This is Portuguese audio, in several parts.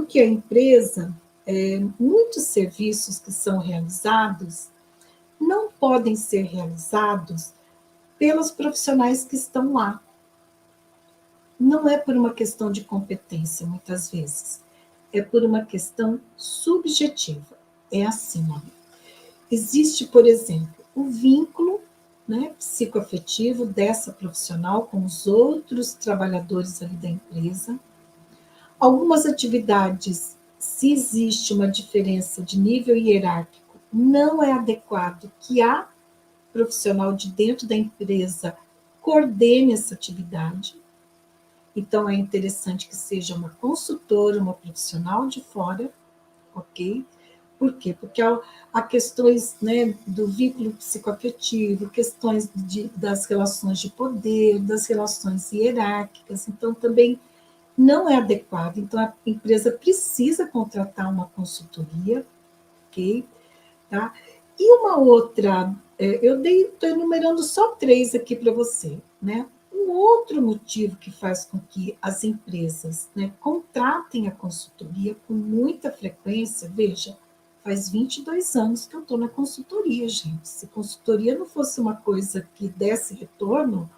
porque a empresa, muitos serviços que são realizados não podem ser realizados pelos profissionais que estão lá. Não é por uma questão de competência, muitas vezes. É por uma questão subjetiva. É assim, ó. Existe, por exemplo, o vínculo, né, psicoafetivo dessa profissional com os outros trabalhadores ali da empresa. Algumas atividades, se existe uma diferença de nível hierárquico, não é adequado que a profissional de dentro da empresa coordene essa atividade. Então, é interessante que seja uma consultora, uma profissional de fora, ok? Por quê? Porque há questões, né, do vínculo psicoafetivo, questões das relações de poder, das relações hierárquicas, então também não é adequado. Então, a empresa precisa contratar uma consultoria, ok? Tá? E uma outra, estou enumerando só 3 aqui para você, né? Um outro motivo que faz com que as empresas, né, contratem a consultoria com muita frequência, veja, faz 22 anos que eu estou na consultoria, gente. Se consultoria não fosse uma coisa que desse retorno,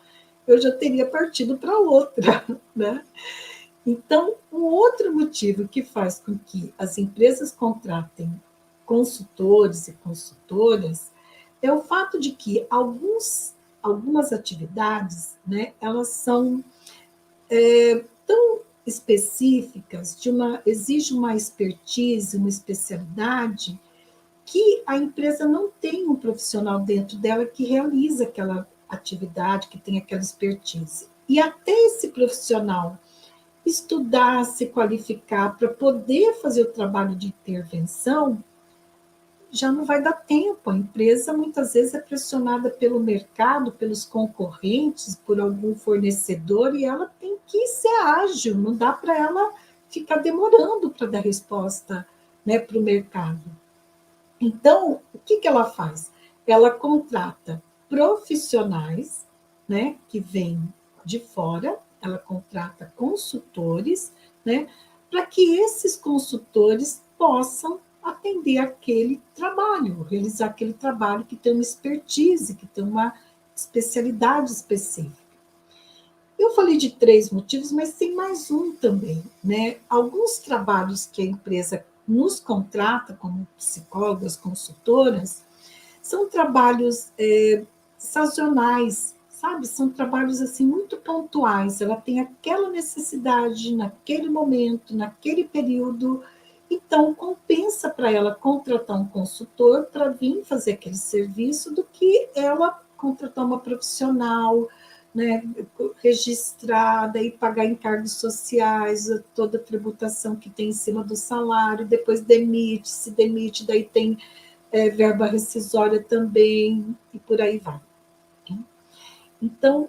eu já teria partido para outra, né? Então, um outro motivo que faz com que as empresas contratem consultores e consultoras é o fato de que algumas atividades, né, elas são tão específicas, exige uma expertise, uma especialidade, que a empresa não tem um profissional dentro dela que realiza aquela atividade, que tem aquela expertise. E até esse profissional estudar, se qualificar para poder fazer o trabalho de intervenção, já não vai dar tempo. A empresa muitas vezes é pressionada pelo mercado, pelos concorrentes, por algum fornecedor, e ela tem que ser ágil, não dá para ela ficar demorando para dar resposta, né, para o mercado. Então, o que ela faz? Ela contrata profissionais, né, que vêm de fora, ela contrata consultores, né, para que esses consultores possam atender aquele trabalho, realizar aquele trabalho que tem uma expertise, que tem uma especialidade específica. Eu falei de 3 motivos, mas tem mais um também, né? Alguns trabalhos que a empresa nos contrata como psicólogas, consultoras, são trabalhos sazonais, sabe? São trabalhos assim muito pontuais. Ela tem aquela necessidade naquele momento, naquele período. Então, compensa para ela contratar um consultor para vir fazer aquele serviço do que ela contratar uma profissional, né, registrada e pagar encargos sociais, toda a tributação que tem em cima do salário, depois demite, se demite, daí tem verba rescisória também, e por aí vai. Então,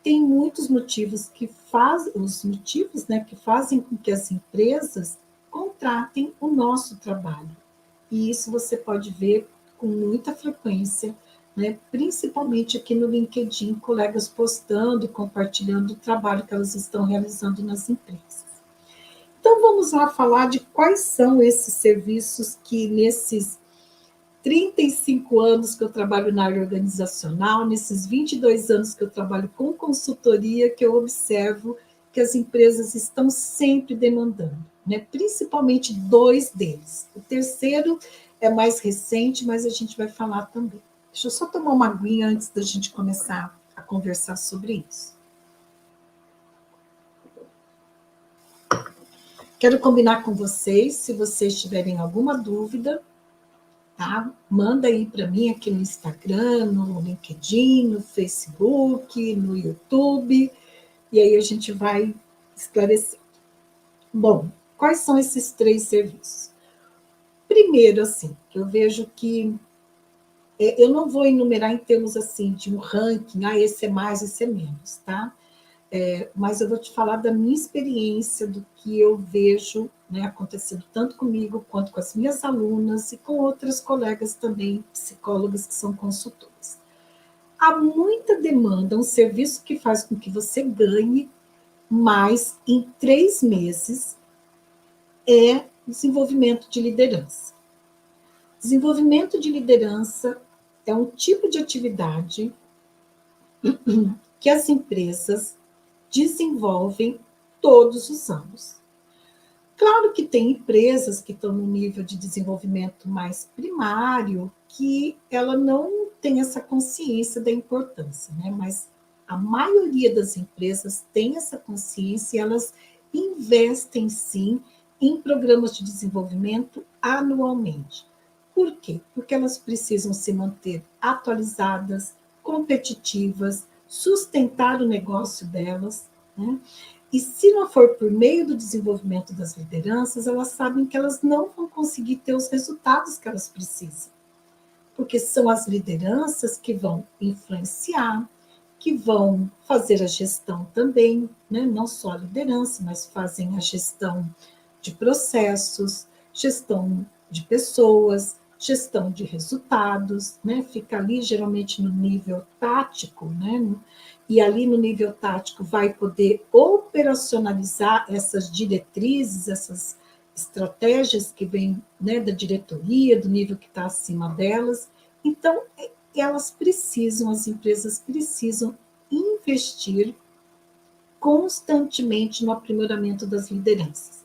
tem muitos motivos que fazem com que as empresas contratem o nosso trabalho. E isso você pode ver com muita frequência, né? Principalmente aqui no LinkedIn, colegas postando e compartilhando o trabalho que elas estão realizando nas empresas. Então, vamos lá falar de quais são esses serviços que nesses 35 anos que eu trabalho na área organizacional, nesses 22 anos que eu trabalho com consultoria, que eu observo que as empresas estão sempre demandando, né? Principalmente 2 deles. O terceiro é mais recente, mas a gente vai falar também. Deixa eu só tomar uma aguinha antes da gente começar a conversar sobre isso. Quero combinar com vocês, se vocês tiverem alguma dúvida, tá? Manda aí para mim aqui no Instagram, no LinkedIn, no Facebook, no YouTube, e aí a gente vai esclarecer. Bom, quais são esses 3 serviços? Primeiro, assim, que eu vejo que eu não vou enumerar em termos assim de um ranking, esse é mais, esse é menos, tá? Mas eu vou te falar da minha experiência, do que eu vejo, né, acontecendo tanto comigo quanto com as minhas alunas e com outras colegas também, psicólogas que são consultoras. Há muita demanda, um serviço que faz com que você ganhe mais em 3 meses é desenvolvimento de liderança. Desenvolvimento de liderança é um tipo de atividade que as empresas desenvolvem todos os anos. Claro que tem empresas que estão no nível de desenvolvimento mais primário, que ela não tem essa consciência da importância, né? Mas a maioria das empresas tem essa consciência e elas investem sim em programas de desenvolvimento anualmente. Por quê? Porque elas precisam se manter atualizadas, competitivas, sustentar o negócio delas, né? E se não for por meio do desenvolvimento das lideranças, elas sabem que elas não vão conseguir ter os resultados que elas precisam. Porque são as lideranças que vão influenciar, que vão fazer a gestão também, né? Não só a liderança, mas fazem a gestão de processos, gestão de pessoas, gestão de resultados, né? Fica ali geralmente no nível tático, né? E ali no nível tático vai poder operacionalizar essas diretrizes, essas estratégias que vêm, né, da diretoria, do nível que está acima delas. Então, elas precisam, as empresas precisam investir constantemente no aprimoramento das lideranças.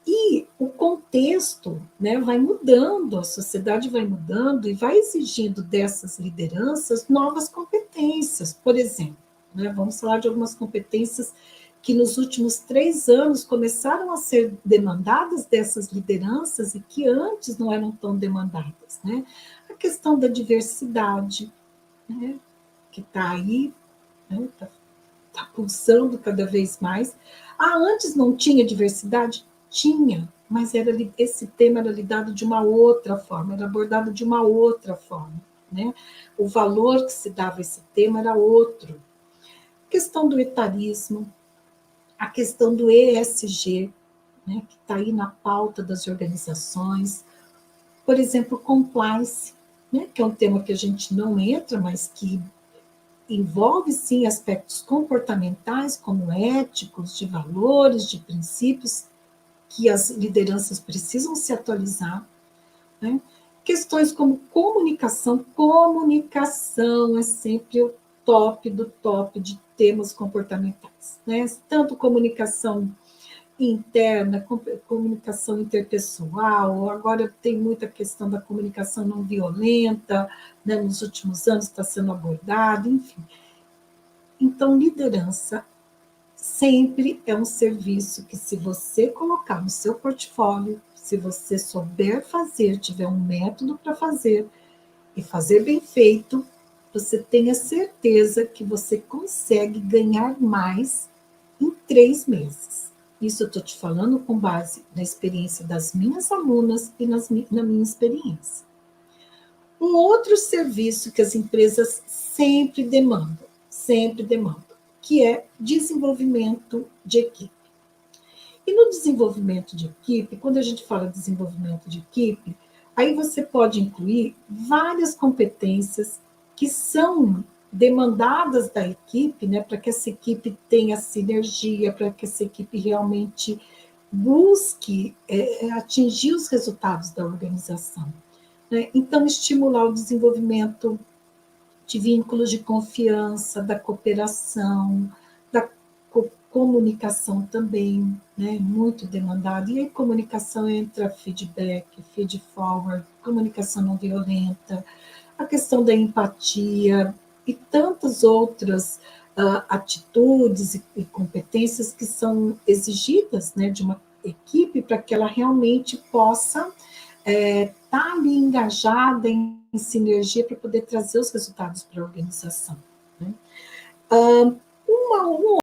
E o contexto, né, vai mudando, a sociedade vai mudando e vai exigindo dessas lideranças novas competências. Por exemplo, né, vamos falar de algumas competências que nos últimos 3 anos começaram a ser demandadas dessas lideranças e que antes não eram tão demandadas, né? A questão da diversidade, né, que está aí, né, tá pulsando cada vez mais. Antes não tinha diversidade? Tinha, mas esse tema era lidado de uma outra forma, era abordado de uma outra forma, né? O valor que se dava a esse tema era outro. A questão do etarismo, a questão do ESG, né, que está aí na pauta das organizações. Por exemplo, compliance, né, que é um tema que a gente não entra, mas que envolve, sim, aspectos comportamentais, como éticos, de valores, de princípios, que as lideranças precisam se atualizar, né? Questões como comunicação. Comunicação é sempre o top do top de temas comportamentais, né? Tanto comunicação interna, comunicação interpessoal, agora tem muita questão da comunicação não violenta, né, nos últimos anos está sendo abordado, enfim. Então, liderança sempre é um serviço que, se você colocar no seu portfólio, se você souber fazer, tiver um método para fazer e fazer bem feito, você tenha certeza que você consegue ganhar mais em 3 meses. Isso eu estou te falando com base na experiência das minhas alunas e na minha experiência. Um outro serviço que as empresas sempre demandam, que é desenvolvimento de equipe. E no desenvolvimento de equipe, quando a gente fala de desenvolvimento de equipe, aí você pode incluir várias competências que são demandadas da equipe, né, para que essa equipe tenha sinergia, para que essa equipe realmente busque atingir os resultados da organização, né? Então, estimular o desenvolvimento de vínculos de confiança, da cooperação, da comunicação também, né, muito demandado. E aí, comunicação entra feedback, feed forward, comunicação não violenta, a questão da empatia e tantas outras atitudes e competências que são exigidas, né, de uma equipe para que ela realmente possa estar ali engajada em sinergia para poder trazer os resultados para a organização, né? Um